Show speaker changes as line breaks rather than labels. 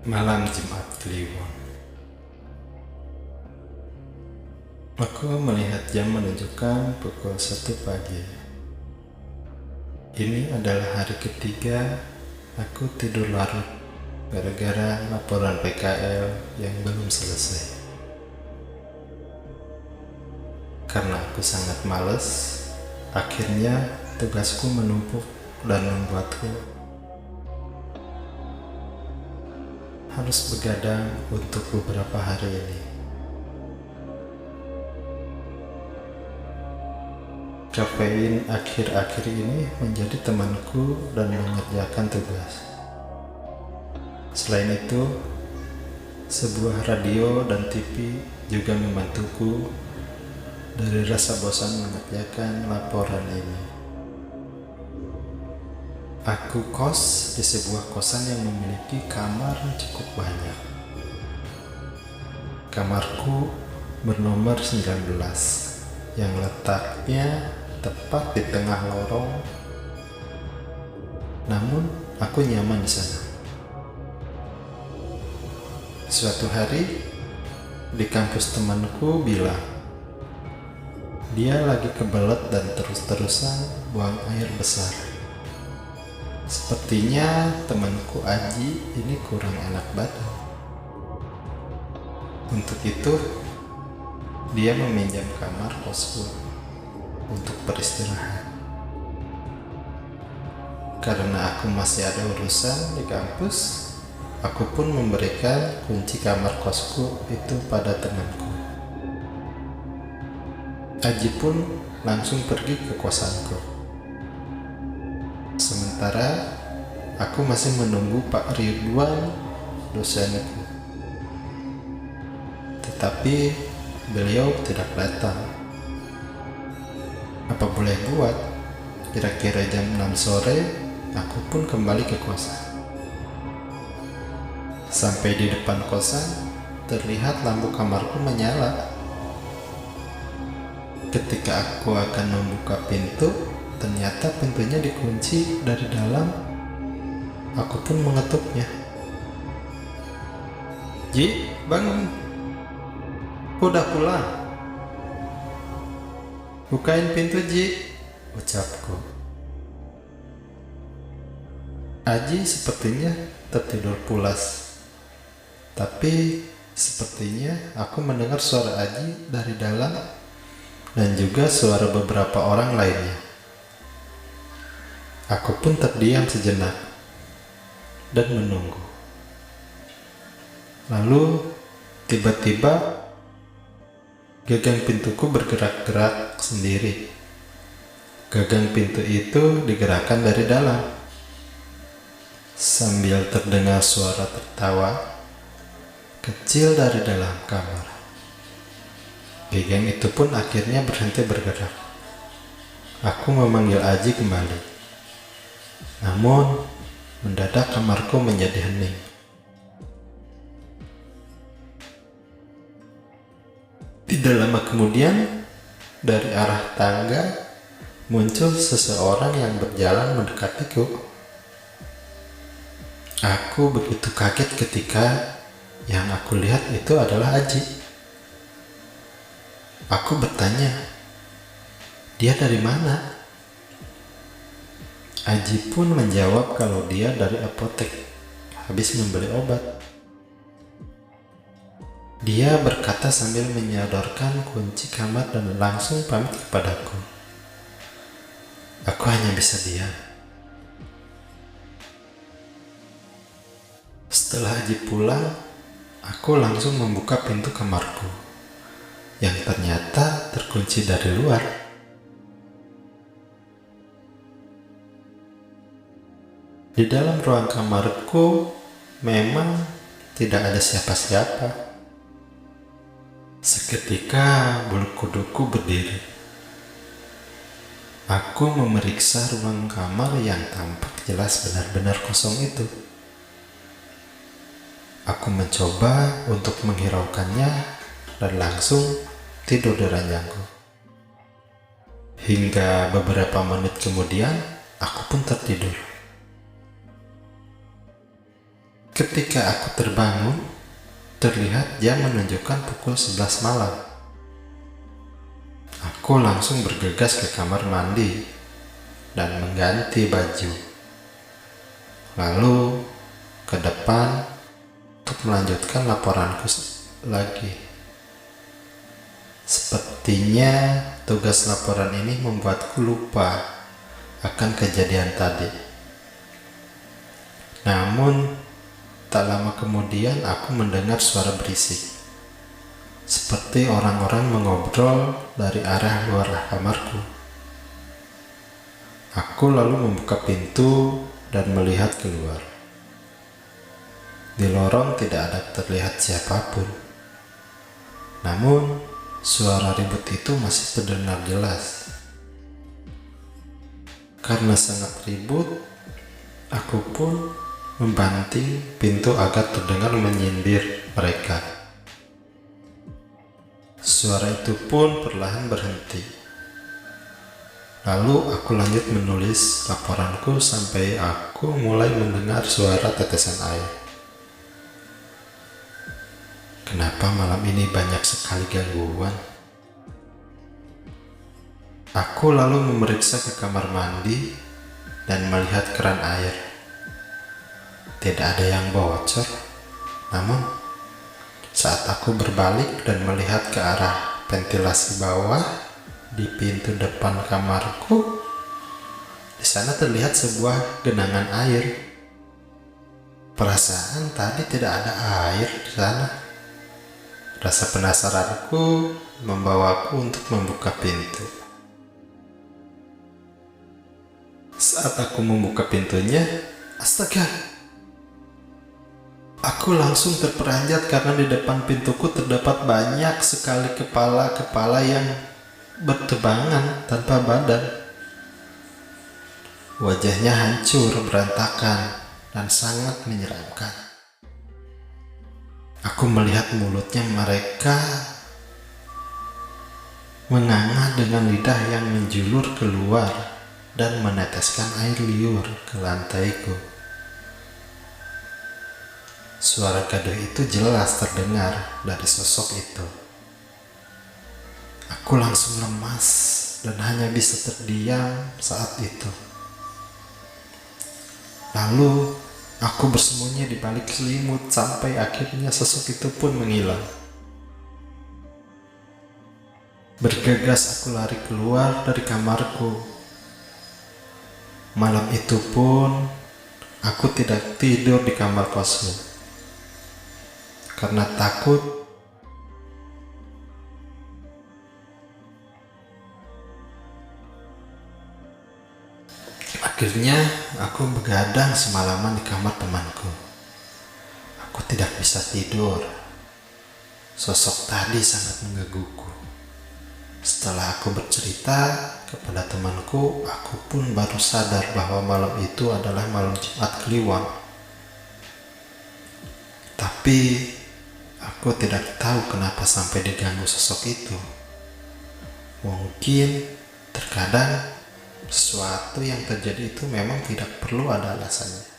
Malam Jumat Kliwon. Aku melihat jam menunjukkan pukul 1 pagi. Ini adalah hari ketiga aku tidur larut gara-gara laporan PKL yang belum selesai. Karena aku sangat malas, akhirnya tugasku menumpuk dan membuatku harus begadang untuk beberapa hari ini. Kafein akhir-akhir ini menjadi temanku dan mengerjakan tugas. Selain itu, sebuah radio dan TV juga membantuku dari rasa bosan mengerjakan laporan ini. Aku kos di sebuah kosan yang memiliki kamar cukup banyak. Kamarku bernomor 19 yang letaknya tepat di tengah lorong. Namun aku nyaman di sana. Suatu hari di kampus temanku bilang dia lagi kebelet dan terus-terusan buang air besar. Sepertinya temanku Aji ini kurang enak badan. Untuk itu, dia meminjam kamar kosku untuk beristirahat. Karena aku masih ada urusan di kampus, aku pun memberikan kunci kamar kosku itu pada temanku. Aji pun langsung pergi ke kosanku. Sementara aku masih menunggu Pak Ridwan, dosenku. Tetapi beliau tidak datang. Apa boleh buat, kira-kira jam 6 sore, aku pun kembali ke kosan. Sampai di depan kosan, terlihat lampu kamarku menyala. Ketika aku akan membuka pintu, ternyata pintunya dikunci dari dalam. Aku pun mengetuknya. "Ji, bangun. Udah pulang. Bukain pintu, Ji," ucapku. Aji sepertinya tertidur pulas. Tapi sepertinya aku mendengar suara Aji dari dalam dan juga suara beberapa orang lainnya. Aku pun terdiam sejenak dan menunggu. Lalu tiba-tiba gagang pintuku bergerak-gerak sendiri. Gagang pintu itu digerakkan dari dalam. Sambil terdengar suara tertawa kecil dari dalam kamar. Gagang itu pun akhirnya berhenti bergerak. Aku memanggil Aji kembali. Namun, mendadak kamarku menjadi hening. Tidak lama kemudian, dari arah tangga muncul seseorang yang berjalan mendekatiku. Aku begitu kaget ketika yang aku lihat itu adalah Aji. Aku bertanya, "Dia dari mana?" Aji pun menjawab kalau dia dari apotek, habis membeli obat. Dia berkata sambil menyodorkan kunci kamar dan langsung pamit kepadaku. Aku hanya bisa diam. Setelah Aji pulang, aku langsung membuka pintu kamarku, yang ternyata terkunci dari luar. Di dalam ruang kamarku memang tidak ada siapa-siapa. Seketika bulu kuduku berdiri. Aku memeriksa ruang kamar yang tampak jelas benar-benar kosong itu. Aku mencoba untuk menghiraukannya dan langsung tidur di ranjangku. Hingga beberapa menit kemudian, aku pun tertidur. Ketika aku terbangun, terlihat jam menunjukkan pukul 11 malam. Aku langsung bergegas ke kamar mandi dan mengganti baju. Lalu ke depan untuk melanjutkan laporanku lagi. Sepertinya tugas laporan ini membuatku lupa akan kejadian tadi. Namun, tak lama kemudian aku mendengar suara berisik, seperti orang-orang mengobrol dari arah luar kamarku. Aku lalu membuka pintu dan melihat keluar. Di lorong tidak ada terlihat siapapun. Namun, suara ribut itu masih terdengar jelas. Karena sangat ribut, aku pun membanting pintu agar terdengar menyindir mereka. Suara itu pun perlahan berhenti. Lalu aku lanjut menulis laporanku sampai aku mulai mendengar suara tetesan air. Kenapa malam ini banyak sekali gangguan? Aku lalu memeriksa ke kamar mandi dan melihat keran air. Tidak ada yang bocor. Namun, saat aku berbalik dan melihat ke arah ventilasi bawah di pintu depan kamarku, di sana terlihat sebuah genangan air. Perasaan tadi tidak ada air di sana. Rasa penasaranku membawaku untuk membuka pintu. Saat aku membuka pintunya, astaga! Aku langsung terperanjat karena di depan pintuku terdapat banyak sekali kepala-kepala yang bertebangan tanpa badan. Wajahnya hancur, berantakan, dan sangat menyeramkan. Aku melihat mulutnya mereka menganga dengan lidah yang menjulur keluar dan meneteskan air liur ke lantaiku. Suara gaduh itu jelas terdengar dari sosok itu. Aku langsung lemas dan hanya bisa terdiam saat itu. Lalu, aku bersembunyi di balik selimut sampai akhirnya sosok itu pun menghilang. Bergegas aku lari keluar dari kamarku. Malam itu pun, aku tidak tidur di kamar kosku. Karena takut akhirnya aku begadang semalaman di kamar temanku. Aku tidak bisa tidur. Sosok tadi sangat menggangguku. Setelah aku bercerita kepada temanku, aku pun baru sadar bahwa malam itu adalah malam Jumat Kliwon. Tapi aku tidak tahu kenapa sampai diganggu sosok itu. Mungkin terkadang sesuatu yang terjadi itu memang tidak perlu ada alasannya.